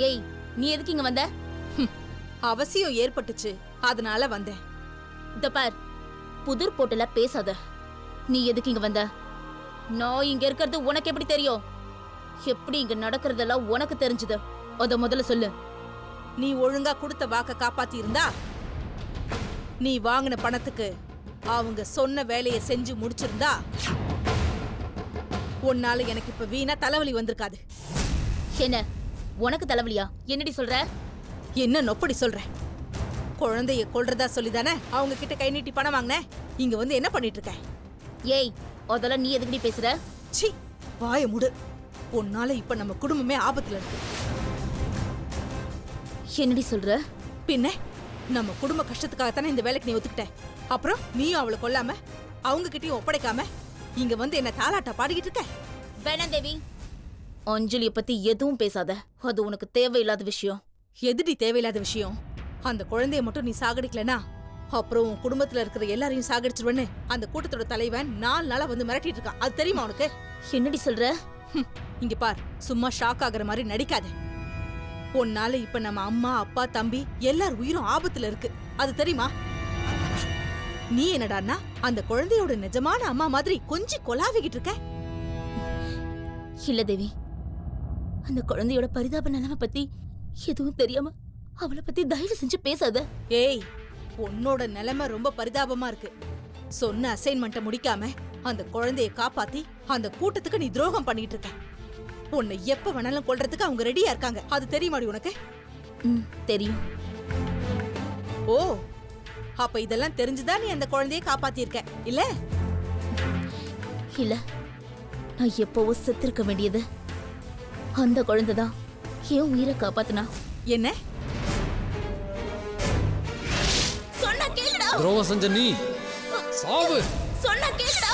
ஏய், நீ எதுக்கு இங்க வந்த? அவசியம் ஏற்பட்டுச்சு, அதனால வந்தேன். இந்த பார், புதிர் போட்டுல பேசாத. நீ எதுக்கு இங்க வந்த? நான் இங்க இருக்கிறது உனக்கு எப்படி தெரியும்? எப்படி இங்க நடக்கிறதெல்லாம் உனக்கு தெரிஞ்சது? அத முதல்ல சொல்லு. நீ ஒழுங்கா கொடுத்த வாக்க காப்பாத்தி இருந்தா நீ வாங்கின பணத்துக்கு அவங்க சொன்ன வேலையை செஞ்சு முடிச்சிருந்தா உன்னால எனக்கு இப்ப வீணா தலைவலி வந்திருக்காது. என்ன உனக்கு தலைவலியா? என்னடி சொல்ற? என்ன நொப்படி சொல்ற? குழந்தைய கொல்றதா சொல்லிதானே அவங்க கிட்ட கை நீட்டி பணம் வாங்கினேன். இங்க வந்து என்ன பண்ணிட்டு இருக்க? ஏய், அதெல்லாம் நீ எதுக்குடி பேசுற? சி, வாய முடு. உன்னால இப்ப நம்ம குடும்பமே ஆபத்துல இருக்கு. என்னடி சொல்ற? பின்ன நம்ம குடும்ப கஷ்டத்துக்காகத்தானே இந்த வேலைக்கு நீ ஒத்துக்கிட்ட. அப்புறம் நீயும் அவளை கொல்லாம அவங்க கிட்டயும் ஒப்படைக்காம இங்க வந்து என்ன தாலாட்டா பாடிக்கிட்டு இருக்க? வேணாம் தேவி, அஞ்சலிய பத்தி எதுவும் பேசாத. அது உனக்கு தேவையில்லாத விஷயம். எதுடி தேவையில்லாத விஷயம்? அந்த குழந்தைய மட்டும் நீ சாகடிக்கலனா அப்புறம் உன் குடும்பத்துல இருக்கிற எல்லாரையும் சாகடிச்சிருவேன்னு அந்த கூட்டத்தோட தலைவன் 4 நாளா வந்து மிரட்டிட்டு இருக்கான். அது தெரியுமா உனக்கு? என்னடி சொல்ற? இங்க பார், சும்மா ஷாக் ஆகுற மாதிரி நடிக்காத. உன்னால இப்ப நம்ம அம்மா, அப்பா, தம்பி எல்லார் உயிரும் ஆபத்துல இருக்கு. அது தெரியுமா? நீ என்னடான்னா அந்த குழந்தையோட நிஜமான அம்மா மாதிரி கொஞ்சம் கொலாவிக்கிட்டு இருக்க. இல்ல தேவி, அந்த குழந்தையோட பரிதாப நிலைமை பத்தி எதுவும் தெரியாம அவளை பத்தி தயவு செஞ்சு பேசாத. ஏய், உன்னோட நிலைமை ரொம்ப பரிதாபமா இருக்கு. சொன்ன அசைன்மெண்ட்டை முடிக்காம அந்த குழந்தைய காப்பாத்தி அந்த கூட்டத்துக்கு நீ துரோகம் பண்ணிட்டு இருக்க. உன்னை எப்ப வேணாலும் கொல்றதுக்கு அவங்க ரெடியா இருக்காங்க. அது தெரியுமாடி உனக்கு? தெரியும். ஓ, அப்ப இதெல்லாம் தெரிஞ்சுதான் நீ அந்த குழந்தைய காப்பாத்திருக்க இல்ல? இல்ல, நான் எப்பவோ செத்திருக்க வேண்டியது. அந்த குழந்தைதான் என் உயிரை காப்பாத்துனா. என்ன சொன்னா கேளுடா. துரோகம் செஞ்ச நீ சாவு. சொன்னா கேளுடா.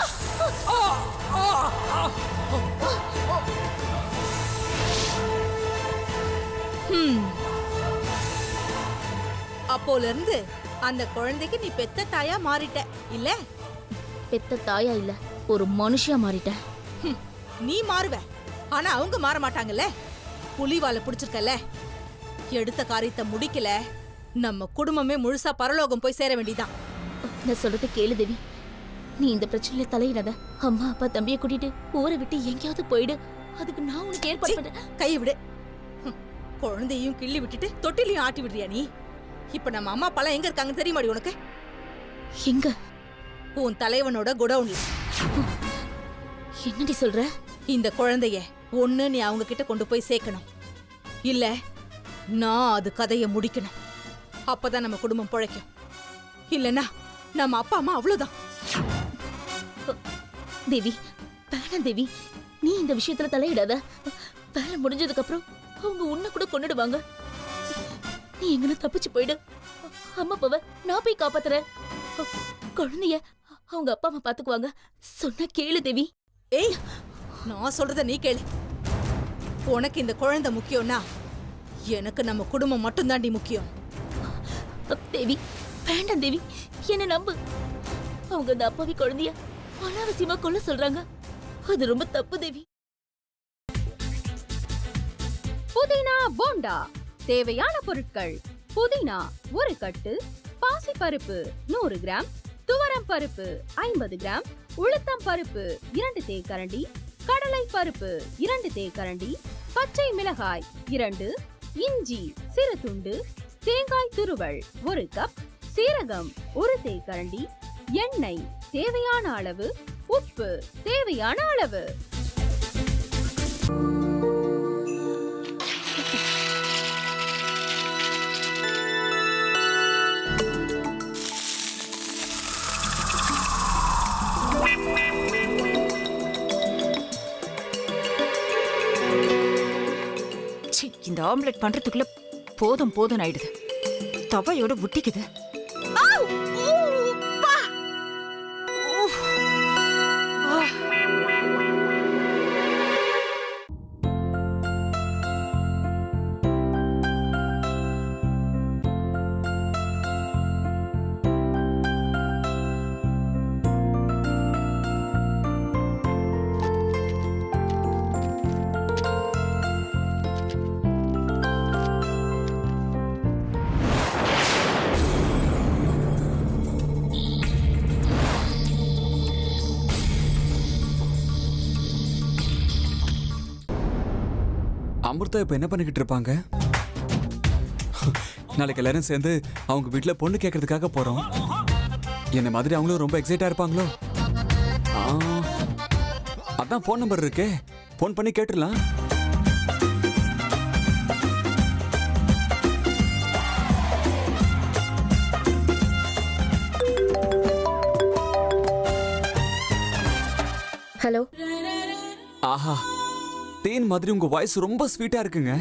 அப்போல இருந்து அந்த குழந்தைக்கு நீ பெத்த தாயா மாறிட்ட இல்ல? பெத்த தாயா இல்ல, ஒரு மனுஷியா மாறிட்ட. நீ மாறுவ, ஆனா அவங்க மாற மாட்டாங்கல்ல. புலிவால புடிச்சிருக்கல, எடுத்த காரியத்தை முடிக்கல, நம்ம குடும்பமே முழுசா பரலோகம் போய் சேர வேண்டியதான். நான் சொல்றது கேளு தேவி, நீ இந்த பிரச்சனையில தலையிடாத. அம்மா அப்பா தம்பியை கூட்டிட்டு ஊரை விட்டு எங்கேயாவது போயிடு. அதுக்கு நான் உனக்கு ஏற்பாடு பண்றேன். கையை விடு. குழந்தையும் கிள்ளி விட்டுட்டு தொட்டிலையும் ஆட்டி விடுறியா நீ? இப்ப நம்ம அம்மா அப்பா எங்க இருக்காங்க தெரியுமாடி உனக்கு? எங்க? உன் தலைவனோட குடவுன்ல. என்னடி சொல்ற? இந்த குழந்தைய ஒண்ணு நீ அவங்க கிட்ட கொண்டு போய் சேர்க்கணும், இல்ல நான் அது கதைய முடிக்கணும். அப்பதான் நம்ம குடும்பம் பிழைக்கும். இல்லனா நம்ம அப்பா அம்மா அவ்வளவுதான். தேவி, வேணாம் தேவி, நீ இந்த விஷயத்துல தலையிடாத. வேலை முடிஞ்சதுக்கு அப்புறம் அவங்க உன்னை கூட கொன்னுடுவாங்க. நீ எங்கன்னு தப்பிச்சு போயிடு. அம்மா அப்பாவை நான் போய் காப்பாத்துறேன். குழந்தைய அவங்க அப்பா அம்மா பாத்துக்குவாங்க. சொன்னா கேளு தேவி. ஏய், நான் சொல்றத நீ கேளு. உனக்கு இந்த குழந்தை முக்கியம்னா எனக்கு நம்ம குடும்பம் மட்டும் தாண்டி முக்கியம். தேவி, வேண்டாம் தேவி, என்ன நம்பு. அவங்க அந்த அப்பாவி குழந்தைய அனாவசியமா கொல்ல சொல்றாங்க. அது ரொம்ப தப்பு தேவி. புதினா போண்டா தேவையான பொருட்கள்: புதினா 1 கட்டு, பாசிப்பருப்பு 100 கிராம், துவரம் பருப்பு 50 கிராம், உளுத்தம் பருப்பு 2 தேக்கரண்டி, கடலை பருப்பு 2 தேக்கரண்டி, பச்சை மிளகாய் 2, இஞ்சி சிறு துண்டு, தேங்காய் துருவல் 1 கப், சீரகம் 1 தேக்கரண்டி, எண்ணெய் தேவையான அளவு, உப்பு தேவையான அளவு. இந்த ஆம்லெட் பண்றதுக்குள்ள போதும் போதும் ஆயிடுது. தவையோட ஒட்டிக்குது. அமிர்தா இப்ப என்ன பண்ணிக்கிட்டு இருப்பாங்க? நாளைக்கு எல்லாரும் சேர்ந்து அவங்க வீட்டுல பொண்ணு கேட்கறதுக்காக போறோம். என்ன மாதிரி அவங்களும் ரொம்ப எக்ஸைட்டா இருப்பாங்களோ? அதான் ஃபோன் நம்பர் இருக்கே, ஃபோன் பண்ணி கேட்டுடலாம். ஹலோ. ஆஹா, தேன் மாதிரி உங்க வாய்ஸ் ரொம்ப ஸ்வீட்டா இருக்குங்க.